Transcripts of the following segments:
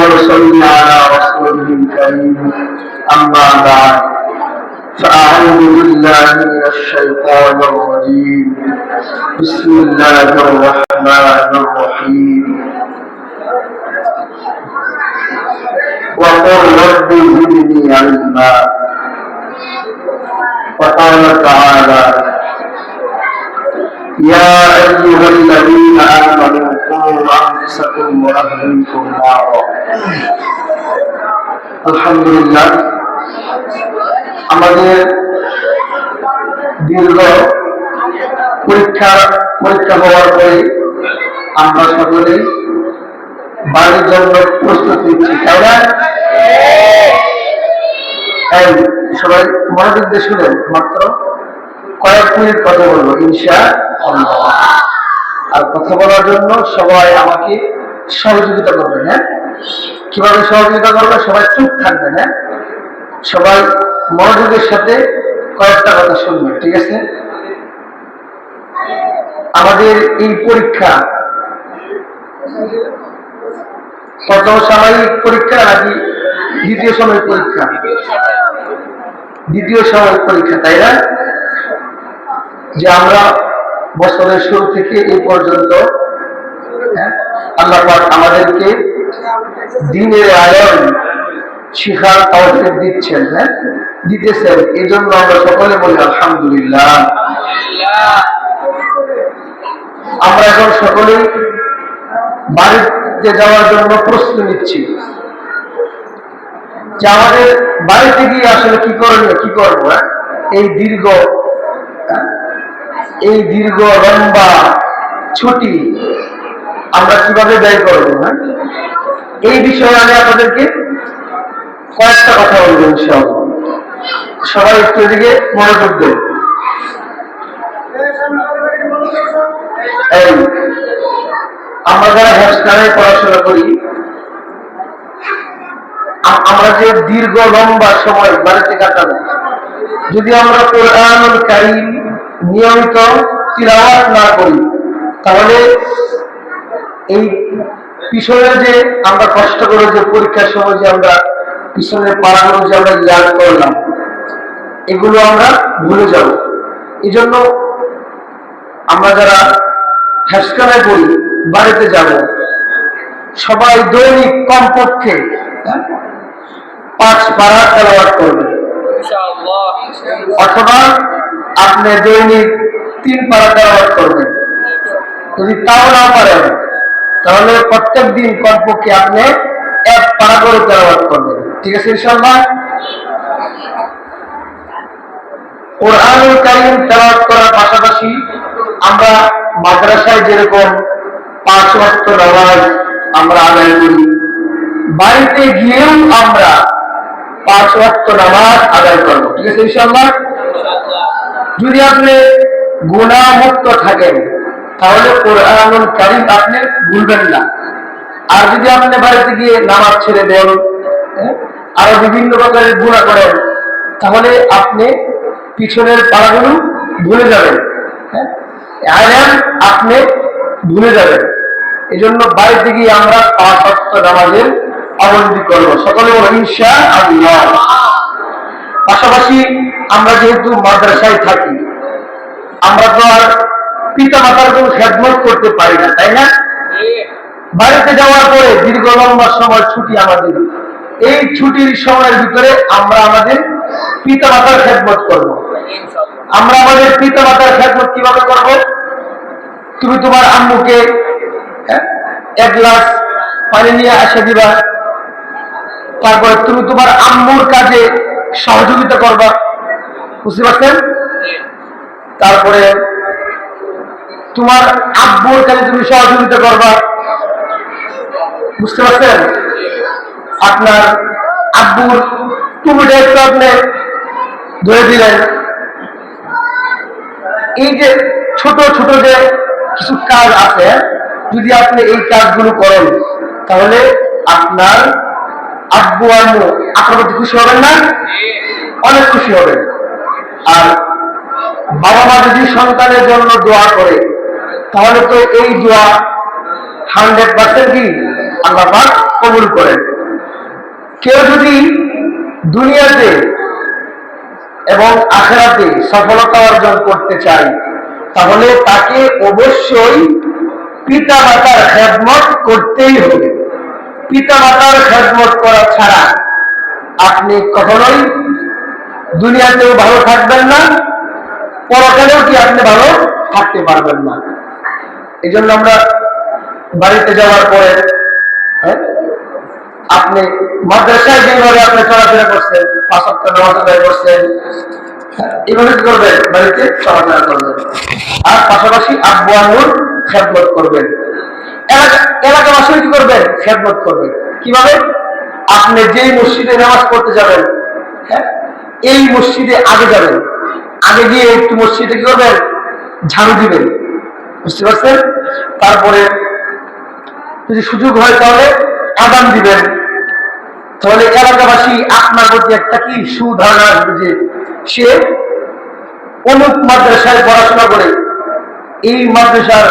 ونصلي على رسوله الكريم أما بعد فأعوذ بالله من الشيطان الرجيم بسم الله الرحمن الرحيم وقل رب زدني علما وقال تعالى يا أيها الذين آمنوا قوا أنفسكم وأهليكم نارا الحمد لله আমাদের দীর্ঘ পরীক্ষা হওয়ার পরে আমরা সকলে বাড়ির জন্য প্রস্তুত নিচ্ছি, তাই না? সবাই মনোযোগ দিয়ে শুনেন, মাত্র কয়েক মিনিট কথা বলবো ইনশাআল্লাহ। আর কথা বলার জন্য সবাই আমাকে সহযোগিতা করবেন। হ্যাঁ, কিভাবে সহযোগিতা করবে? সবাই চুপ থাকবেন। হ্যাঁ, সবাই মনোযোগের সাথে কয়েকটা কথা শুনবেন, ঠিক আছে? আমাদের এই পরীক্ষা প্রথম সাময়িক পরীক্ষা নাকি দ্বিতীয় সাময়িক পরীক্ষা? দ্বিতীয় সাময়িক পরীক্ষা, তাই না? যে আমরা বছরের শুরু থেকে এই পর্যন্ত আল্লাহ পাক আমাদেরকে দ্বীনের আলোয় শিখার তৌফিক দিচ্ছেন, হ্যাঁ দিতেছেন। এই জন্য আমরা সকলে বলি আলহামদুলিল্লাহ। আমরা এখন সকলেই বাড়িতে যাওয়ার জন্য প্রস্তুতি নিচ্ছি যে আমাদের বাড়িতে গিয়ে আসলে কি করবো। এই দীর্ঘ লম্বা ছুটি আমরা কিভাবে ব্যয় করবো। হ্যাঁ, এই বিষয়ে আমি আপনাদেরকে কয়েকটা কথা বলবো ইনশাআল্লাহ। সবাই একটু এদিকে মনোযোগ দেন। আমরা যারা হেফজখানায় পড়াশোনা করি, আমরা যে দীর্ঘ লম্বা সময় বাড়িতে কাটাবো, যদি আমরা কোরআনুল কারীম নিয়মিত তিলাওয়াত না করি, তাহলে এই পিছনে যে আমরা কষ্ট করে যে পরীক্ষার সময় যে আমরা পিছনের পাড়াগুলো যে আমরা ইয়াদ করলাম, এগুলো আমরা ভুলে যাব। এই জন্য আমরা যারা হেফজখানায় পড়ি, বাড়িতে যাব, সবাই দৈনিক কমপক্ষে 5 পারা তেলাওয়াত করবেন, অথবা আপনি দৈনিক 3 পারা তেলাওয়াত করবেন। যদি তাও না পারেন, তাহলে প্রত্যেক দিন কমপক্ষে আপনি 1 পারা করে তেলাওয়াত করবেন, ঠিক আছে ইনশাআল্লাহ? কোরআনুল কারীম তেলাওয়াত করার পাশাপাশি আমরা মাদ্রাসায় যেরকম 5 ওয়াক্ত নামাজ আমরা আদায় করি, বাড়িতে গিয়েও আমরা 5 ওয়াক্ত নামাজ আদায় করবো, ঠিক আছে ইনশাআল্লাহ? যদি আপনি গুনাহ মুক্ত থাকেন, তাহলে কোরআনুল কারীম আপনি ভুলবেন না। আর যদি আপনি বাড়িতে গিয়ে নামাজ ছেড়ে দেন, আরো বিভিন্ন প্রকারের গুনাহ করেন, তাহলে আপনি পিছনের পাড়াগুলো ভুলে যাবেন, আয়াম আপনি ভুলে যাবেন। এই জন্য বাড়িতে গিয়ে আমরা 5 ওয়াক্ত নামাজের পাবন্দি করব, সকলে বলো ইনশাআল্লাহ। পাশাপাশি আমরা যেহেতু মাদ্রাসায় থাকি, আমরা তো আর পিতা মাতার কোনো খেদমত করতে পারি না, তাই না? বাড়িতে যাওয়ার পরে দীর্ঘ লম্বা সময় ছুটি আমাদের, এই ছুটির সময়ের ভিতরে আমরা আমাদের পিতা মাতার খেদমত করব। আমরা আমাদের পিতা মাতার খেদমত কিভাবে করব? তুমি তোমার আম্মুকে 1 গ্লাস পানি নিয়ে আসে দিবা, তারপরে তুমি তোমার আম্মুর কাজে সহযোগিতা করবা, বুঝতে পারছেন? তারপরে তোমার আব্বুর কাজে তুমি সহযোগিতা করবা, বুঝতে পারছেন? আপনার আব্বুর টুপিটা একটু আপনি ধরে দিলেন। এই যে ছোট ছোট যে কিছু কাজ আছে, যদি আপনি এই কাজগুলো করেন, তাহলে আপনার আব্বু আম্মু আপনার প্রতি খুশি হবেন না? অনেক খুশি হবেন। আর বাবা মা যদি সন্তানের জন্য দোয়া করে, তাহলে তো এই দোয়া 100% কি আল্লাহ পাক কবুল করেন। কেউ যদি দুনিয়াতে এবং আখিরাতে সফলতা অর্জন করতে চায় তাহলে তাকে অবশ্যই পিতা মাতার খেদমত করতেই হবে। পিতা মাতার খেদমত করা ছাড়া আপনি কখনোই দুনিয়াতেও ভালো থাকবেন না, পরকালেও কি আপনি ভালো থাকতে পারবেন না। এই জন্য আমরা বাড়িতে যাওয়ার পরে আপনি মাদ্রাসায় যেভাবে আপনি চলাফেরা করছেন, 5 ওয়াক্ত নামাজ আদায় করছেন, এইভাবে কি করবেন? বাড়িতে চলাফেরা করবেন। আর পাশাপাশি আব্বু আম্মুর খেদমত করবেন। এলাকাবাসী কি করবেন? খেদমত করবেন। কিভাবে? আপনি যেই মসজিদে নামাজ পড়তে যাবেন, এই মসজিদে আগে যাবেন, আগে গিয়ে একটু মসজিদে কি করবেন? ঝাড়ু দিবেন, বুঝতে পারছেন? তারপরে যদি সুযোগ হয় তাহলে আযান দিবেন। তাহলে এলাকাবাসী আপনার প্রতি একটা কি সুধারণা আসবে যে সে অমুক মাদ্রাসায় পড়াশোনা করে, এই মাদ্রাসার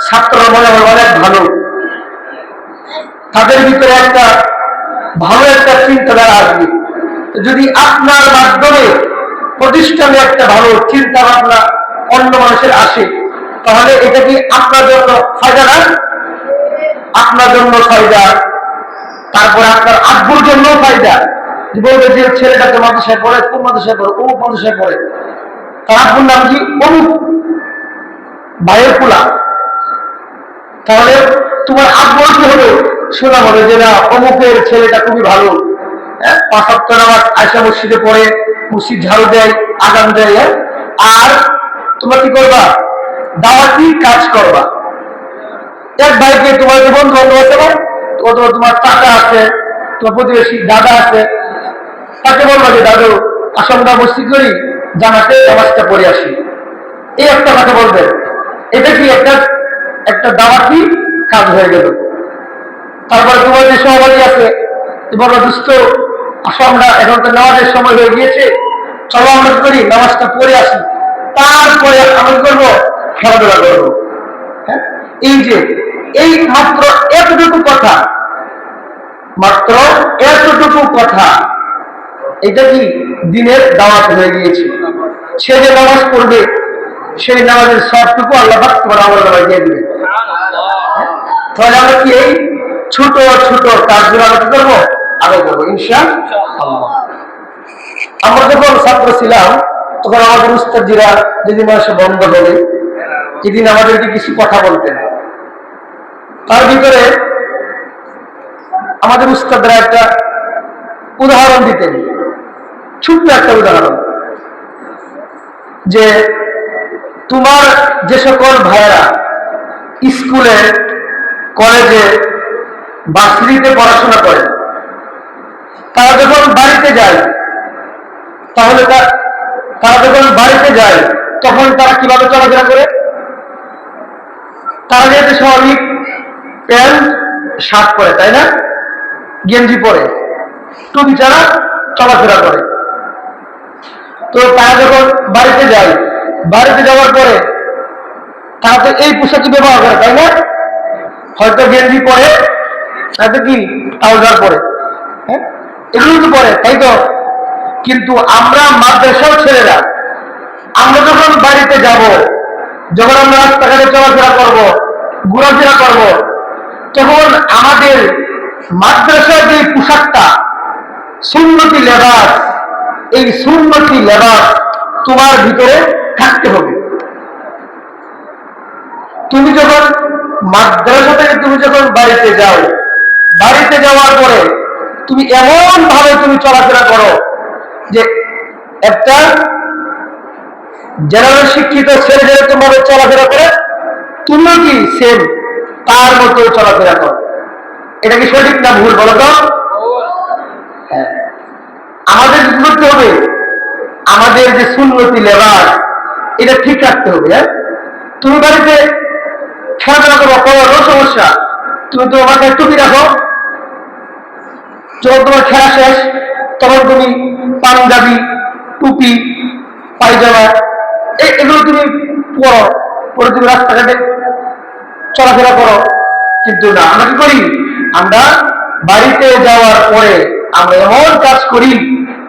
ছাত্ররা মনে হয় অনেক ভালো, তাদের ভিতরে একটা ভালো একটা চিন্তাধারা আসবে। যদি আপনার মাধ্যমে প্রতিষ্ঠানে একটা ভালো চিন্তা ভাবনা অন্য মানুষের আসে, তাহলে এটা কি আপনার জন্য ফায়দা না? আপনার জন্য ফায়দা, তারপরে আপনার আব্বুর জন্য ফায়দা। বলবে যে ছেলেটাকে মাদ্রাসায় পড়ে, কোন মাদ্রাসায় পড়ে? অমুক মাদ্রাসায় পড়ে। তার আব্বুর নাম কি? অমুক ভাইয়ের পোলা। তাহলে তোমার আব্বুর কি হবে? শোনা হবে যে না, অমুকের ছেলেটা খুবই ভালো, 5 ওয়াক্ত নামাজ আয়েশা মসজিদে পড়ে, মসজিদ ঝাড়ু দেয়, আযান দেয়। আর তোমরা কি করবা? দাওয়াতি কাজ করবা। এক ভাইকে তোমার যে বন্ধু বান্ধব আছে না, তোমার চাচা আছে, তোমার প্রতিবেশী দাদা আছে, তাকে বলবা যে দাদু আসো আমরা মসজিদ করি, জামাতে নামাজটা পড়ে আসি। এই একটা কথা বলবেন। এটা কি একটা দাওয়াতি কাজ হয়ে গেল। তারপরে তোমার যে সহবাদী আছে, বড় দুস্থ, আসো আমরা এখন তো নামাজের সময় হয়ে গিয়েছে, চলো আমরা করি নামাজটা পড়ে আসি, তারপরে আমরা করবো খেলাধুলা করবো। এই যে এই মাত্র এতটুকু কথা, মাত্র এতটুকু কথা, এটা কি দিনের দাওয়াত হয়ে গিয়েছে। সে যে নামাজ পড়বে সেই নামাজের সবটুকু আল্লাহ পাক তোমার আমল নামায় দিয়ে দিবে। তাহলে আমরা কি এই ছোট ছোট কাজগুলো আমরা কি করবো? আদায় করবো ইনশাআল্লাহ। আমরা যখন ছাত্র ছিলাম তখন আমাদের উস্তাদজিরা যেদিন মাসে বন্ধ হবে, এদিন আমাদেরকে কিছু কথা বলতেন। তার ভিতরে আমাদের উস্তাদরা একটা উদাহরণ দিতেন, ছোট্ট একটা উদাহরণ, যে তোমার যে সকল ভাইয়েরা স্কুলে, কলেজে, ভার্সিটিতে পড়াশোনা করে, তারা যখন বাড়িতে যায়, তাহলে তারা যখন বাড়িতে যায় তখন তারা কিভাবে চলাফেরা করে? তারা যেহেতু স্বাভাবিক প্যান্ট শার্ট পরে, তাই না, গেঞ্জি পরে, টুপি ছাড়া চলাফেরা করে। তো তারা যখন বাড়িতে যায়, বাড়িতে যাওয়ার পরে তারা তো এই পোশাকই ব্যবহার করে, তাই না? হয়তো গেঞ্জি পরে, হয়তো কি ট্রাউজার পরে, এগুলো তো পরে, তাই তো? কিন্তু আমরা মাদ্রাসার ছেলেরা, আমরা যখন বাড়িতে যাব, যখন আমরা রাস্তাঘাটে চলাফেরা করব, ঘোরাফেরা করব, তখন আমাদের মাদ্রাসার যে পোশাকটা সুন্নতি লেবাস, এই সুন্নতি লেবাস তোমার ভিতরে থাকতে হবে। তুমি যখন মাদ্রাসা থেকে তুমি যখন বাড়িতে যাও, বাড়িতে যাওয়ার পরে তুমি এমন ভাবে তুমি চলাফেরা করো যে একটা জেনারেল শিক্ষিত ছেলে যেরকম ভাবে চলাফেরা করে, তুমিও কি সেম তার মতো চলাফেরা করো। এটা কি সঠিক না ভুল বলো তো? হ্যাঁ, আমাদের কি করতে হবে? আমাদের যে সুন্নতি লেবাস, এটা ঠিক রাখতে হবে। হ্যাঁ, তুমি বাড়িতে খেলাধুলা করো, কোনো সমস্যা, তুমি তোমার মাথায় টুপি রাখো, যখন তোমার খেলা শেষ তখন তুমি পাঞ্জাবি, টুপি, পায়জামা এগুলো তুমি পরো, পরে তুমি রাস্তাঘাটে চলাফেরা করো। কিন্তু না, আমরা কি করি? আমরা বাড়িতে যাওয়ার পরে আমরা এমন কাজ করি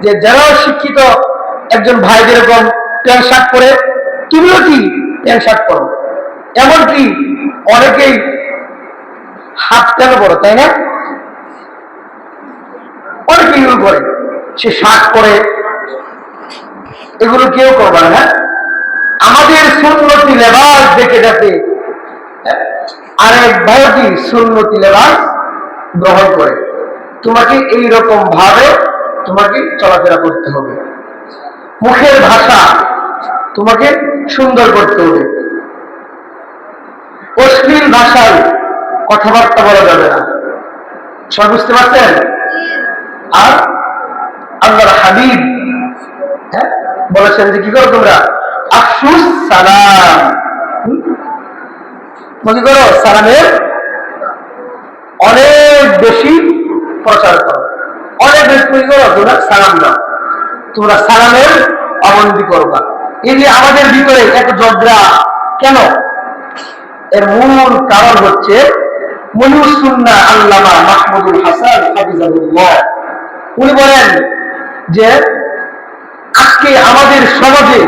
যে যারা শিক্ষিত একজন ভাই যেরকম প্যান্ট শার্ট পরে, তুমিও কি প্যান্ট শার্ট পরো, এমনকি অনেকেই হাফ প্যান্ট পরো, তাই না? অনেকে এগুলো করে, সে শার্ট পরে, এগুলো কেউ করবে না। আমাদের সুন্নতি লেবাস দেখে যাতে আরেক ভাই কি সুন্নতি লেবাস গ্রহণ করে, তোমাকে এইরকম ভাবে তোমাকে চলাফেরা করতে হবে। মুখের ভাষা তোমাকে সুন্দর করতে হবে, অশ্লীল ভাষায় কথাবার্তা বলা যাবে না। সব বুঝতে পারছেন? আর আল্লাহর হাবিব বলেছেন যে কি করো তোমরা, আফসুস সালাম, কি করো, সালামের অনেক বেশি প্রচার করো, অনেক বেশি করো, তোমরা সালাম দাও, তোমরা সালামের অবনতি করবা। এই যে আমাদের ভিতরে এক ঝগড়া কেন, এর মূল কারণ হচ্ছে মনিউস সুন্নাহ আল্লামা মাহমুদুল হাসান হাফিজাহুল্লাহ, উনি বলেন যে আজকে আমাদের সমাজে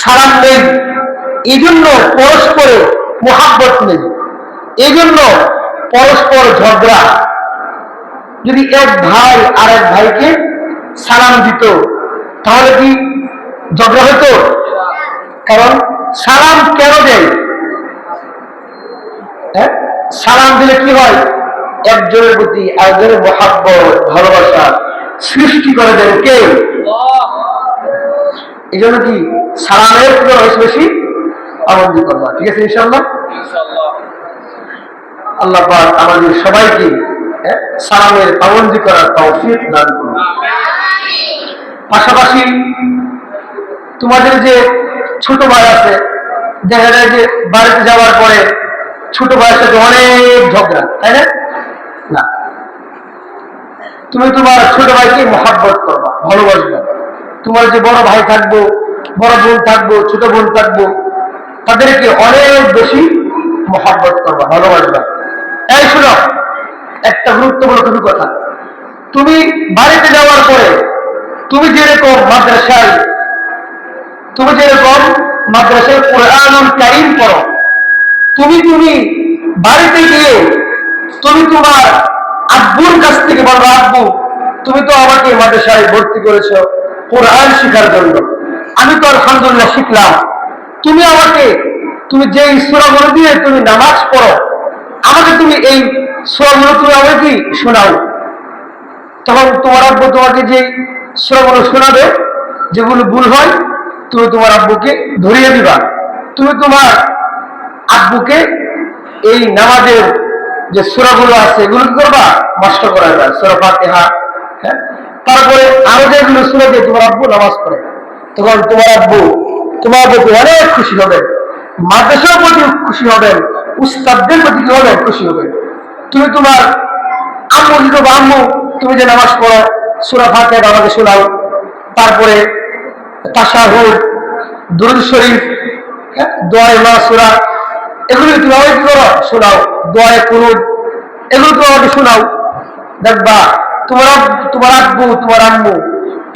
সালাম নেই, এই জন্য পরস্পরে মোহাব্বত নেই, এই জন্য পরস্পর ঝগড়া। যদি এক ভাই আর এক ভাইকে সালাম দিত তাহলে কি ঝগড়া হতো? কারণ সালাম কেন দেয়? সালাম দিলে কি হয়, একজনের প্রতি একজনের মোহাব্বত ভালোবাসা সৃষ্টি করে দেন কে? এই জন্য কি সালামের বেশি আনন্দ করবা। ঠিক আছে ইনশাআল্লাহ। আল্লাহ পাক আমাদের সবাইকে সালামের পাবন্দি করার তৌফিক দান করুন। পাশাপাশি তোমাদের যে ছোট ভাই আছে, দেখা যায় যে বাড়িতে যাওয়ার পরে ছোট ভাইয়ের সাথে অনেক ঝগড়া, তাই না? না, তুমি তোমার ছোট ভাইকে মহাব্বত করবা, ভালোবাসবা। তোমার যে বড় ভাই থাকবো, বড় বোন থাকবো, ছোট বোন থাকবো, তাদেরকে অনেক বেশি মহাব্বত করবা, ভালোবাসবা। এই শুনো, একটা গুরুত্বপূর্ণ কথা, তুমি বাড়িতে যাওয়ার পরে তুমি যেরকম মাদ্রাসায় কোরআনুল কারীম পড়ো, তুমি বাড়িতে গিয়ে তুমি তোমার আব্বুর কাছ থেকে বলবো, আব্বু তুমি তো আমাকে মাদ্রাসায় ভর্তি করেছো কোরআন শেখার জন্য, আমি তো আলহামদুলিল্লাহ শিখলাম, তুমি যে সূরাগুলো দিয়ে তুমি নামাজ পড়ো, আমাকে তুমি এই সূরাগুলো তুমি আমাকে কি শোনাও। তখন তোমার আব্বু তোমাকে যে সূরাগুলো শোনাবে, যেগুলো ভুল হয় তুমি তোমার আব্বুকে ধরিয়ে দিবা। তুমি তোমার আব্বুকে এই নামাজের যে সূরাগুলো আছে এগুলো কি করবা, মাস্টার করা যায়, সূরা ফাতিহা, তারপরে আরো যেগুলো সূরা দিয়ে তোমার আব্বু নামাজ পড়ে, তখন তোমার আব্বু অনেক খুশি হবেন, মাদ্রাসার প্রতি খুশি হবেন, উস্তাদদের প্রতি কি হবেন, খুশি হবেন। তুমি তোমার আম্মু কি করবো, আম্মু তুমি যে নামাজ পড়ো সূরা ফাতিহা আমাকে শোনাও, তারপরে তাশাহুদ, দুরূদ শরীফ, দোয়া মাসুরা, এগুলো তুমি আমাকে কি করো, শোনাও, দোয়া কুনুত, এগুলো তুমি আমাকে শোনাও। দেখবা তোমার আব্বু তোমার আম্মু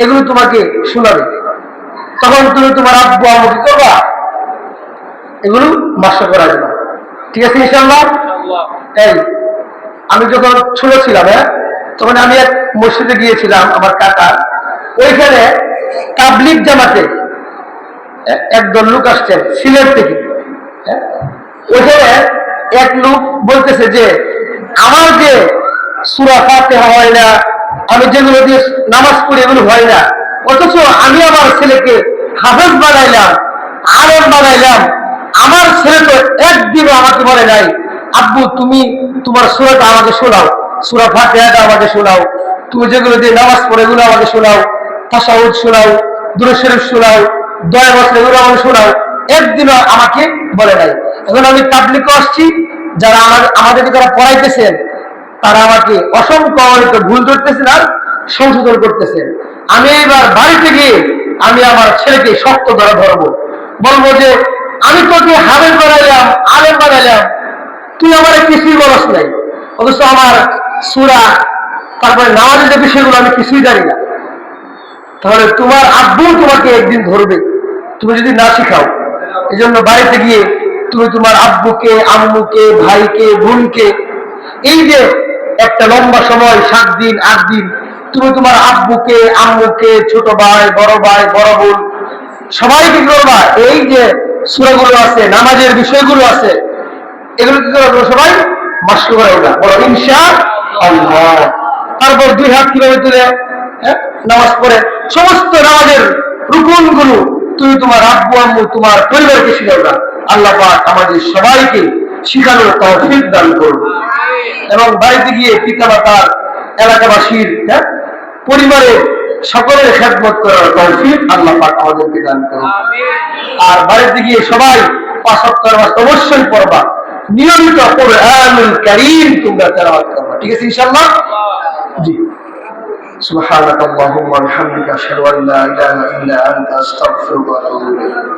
এগুলো তোমাকে শোনাবে, তখন তুমি তোমার আব্বু আম্মু কি করবা, এগুলো মাস্টার করা যাবে। ঠিক আছে ইনশাআল্লাহ। এই আমি যখন ছোট ছিলাম, তখন আমি এক মসজিদে গিয়েছিলাম আমার কাকার, ওইখানে তাবলীগ জামাতে একদল লোক আসছেন সিলেট থেকে। ওইখানে এক লোক বলতেছে যে আমার যে সূরা ফাতিহা হয় না, আমি যেগুলো দিয়ে নামাজ পড়ি এগুলো হয় না, অথচ আমি আমার ছেলেকে হাফেজ বানাইলাম, আলেম বানাইলাম, আমার ছেলে তো একদিনও আমাকে বলে নাই আব্বু তুমি তোমার সূরাটা আমাকে শোনাও, সূরা ফাতিহাটা আমাকে শোনাও, তুমি যেগুলো দিয়ে নামাজ পড়ো এগুলো আমাকে শোনাও, তাশাহুদ শোনাও, দুরূদ শরীফ শোনাও, দোয়া মাসুরা এগুলো আমাকে শোনাও, একদিনও আমাকে বলে নাই। এখন আমি তাবলীগে আসছি, যারা আমাদেরকে যারা পড়াইতেছেন তারা আমাকে অসংখ্য ভুল ধরতেছেন আর সংশোধন করতেছেন। আমি এবার বাড়িতে গিয়ে আমি আমার ছেলেকে শক্ত ধরে ধরবো, বলবো যে আমি তোকে হাফেজ বানাইলাম, আলেম বানাইলাম, তুই আমার কিছুই বলস নাই, অথচ আমার সূরা তারপরে নামাজের যে বিষয়গুলো আমি কিছুই জানি না, তাহলে তোমার আব্বু তোমাকে একদিন ধরবে তুমি যদি না শিখাও। এই জন্য বাড়িতে গিয়ে তুমি তোমার আব্বুকে, আম্মুকে, ভাইকে, বোনকে, এই যে একটা লম্বা সময় 7 দিন 8 দিন তুমি তোমার আব্বুকে, আম্মুকে, ছোট ভাই, বড় বোন সবাইকে করবা। এই যে সূরাগুলো আছে, নামাজের বিষয়গুলো আছে, এগুলো কি করবো সবাই মাস্ক করে ওঠা বলো ইনশাআল্লাহ। তারপর 2 হাত কিভাবে তুলে নামাজ পড়ে সমস্ত নামাজের রুকুন গুলো তুমি তোমার আব্বু আম্মু তোমার পরিবারকে শিখাবা। আল্লাহ পাক আমাদের সবাইকে শিখানোর তৌফিক দান করুন এবং বাড়িতে গিয়ে পিতামাতার, এলাকাবাসীর, পরিবারের সকলের খেদমত করার তৌফিক আল্লাহ পাক আমাদেরকে দান করুন। আর বাড়িতে গিয়ে সবাই 5 ওয়াক্ত নামাজ অবশ্যই পড়বা, নিয়মিত কুরআনুল কারীম তোমরা তেলাওয়াত করবা, ঠিক আছে ইনশাআল্লাহ? জি। সুবহানাকাল্লাহুম্মা ওয়া বিহামদিকা আশহাদু আল্লা ইলাহা ইল্লা আনতা আস্তাগফিরুকা ওয়া আতুবু ইলাইক।